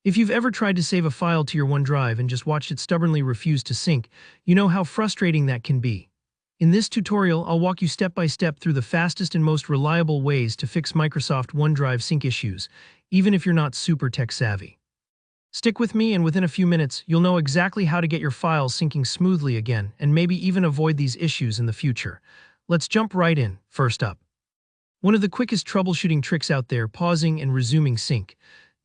If you've ever tried to save a file to your OneDrive and just watched it stubbornly refuse to sync, you know how frustrating that can be. In this tutorial, I'll walk you step by step through the fastest and most reliable ways to fix Microsoft OneDrive sync issues, even if you're not super tech savvy. Stick with me, and within a few minutes, you'll know exactly how to get your files syncing smoothly again and maybe even avoid these issues in the future. Let's jump right in. First up, one of the quickest troubleshooting tricks out there: pausing and resuming sync.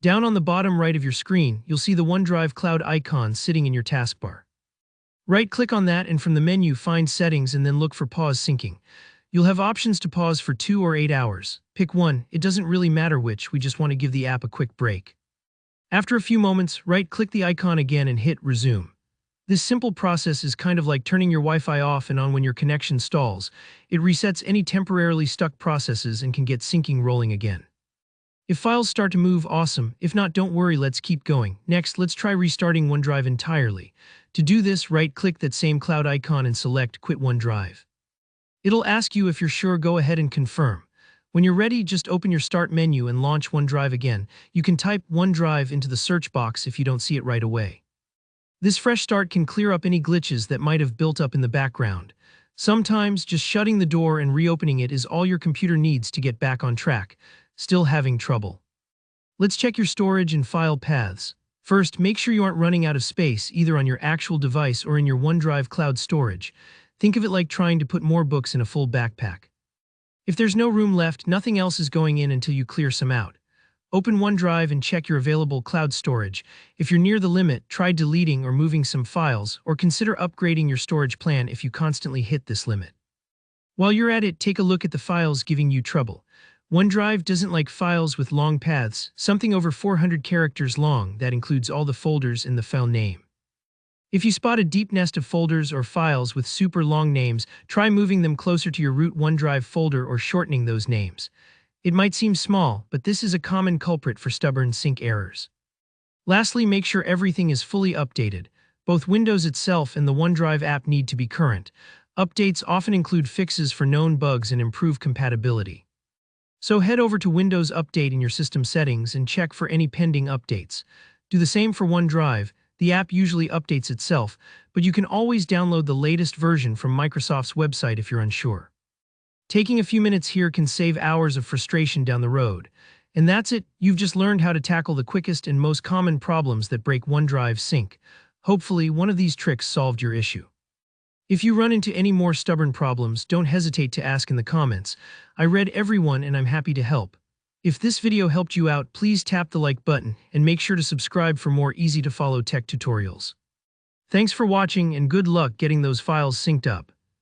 Down on the bottom right of your screen, you'll see the OneDrive cloud icon sitting in your taskbar. Right-click on that, and from the menu, find Settings and then look for Pause Syncing. You'll have options to pause for 2 or 8 hours. Pick one, it doesn't really matter which, we just want to give the app a quick break. After a few moments, right-click the icon again and hit Resume. This simple process is kind of like turning your Wi-Fi off and on when your connection stalls. It resets any temporarily stuck processes and can get syncing rolling again. If files start to move, awesome. If not, don't worry, let's keep going. Next, let's try restarting OneDrive entirely. To do this, right-click that same cloud icon and select Quit OneDrive. It'll ask you if you're sure. Go ahead and confirm. When you're ready, just open your Start menu and launch OneDrive again. You can type OneDrive into the search box if you don't see it right away. This fresh start can clear up any glitches that might have built up in the background. Sometimes, just shutting the door and reopening it is all your computer needs to get back on track. Still having trouble? Let's check your storage and file paths. First, make sure you aren't running out of space, either on your actual device or in your OneDrive cloud storage. Think of it like trying to put more books in a full backpack. If there's no room left, nothing else is going in until you clear some out. Open OneDrive and check your available cloud storage. If you're near the limit, try deleting or moving some files, or consider upgrading your storage plan if you constantly hit this limit. While you're at it, take a look at the files giving you trouble. OneDrive doesn't like files with long paths, something over 400 characters long. That includes all the folders in the file name. If you spot a deep nest of folders or files with super long names, try moving them closer to your root OneDrive folder or shortening those names. It might seem small, but this is a common culprit for stubborn sync errors. Lastly, make sure everything is fully updated. Both Windows itself and the OneDrive app need to be current. Updates often include fixes for known bugs and improve compatibility. So head over to Windows Update in your system settings and check for any pending updates. Do the same for OneDrive. The app usually updates itself, but you can always download the latest version from Microsoft's website if you're unsure. Taking a few minutes here can save hours of frustration down the road. And that's it. You've just learned how to tackle the quickest and most common problems that break OneDrive sync. Hopefully, one of these tricks solved your issue. If you run into any more stubborn problems, don't hesitate to ask in the comments. I read every one and I'm happy to help. If this video helped you out, please tap the like button and make sure to subscribe for more easy-to-follow tech tutorials. Thanks for watching, and good luck getting those files synced up.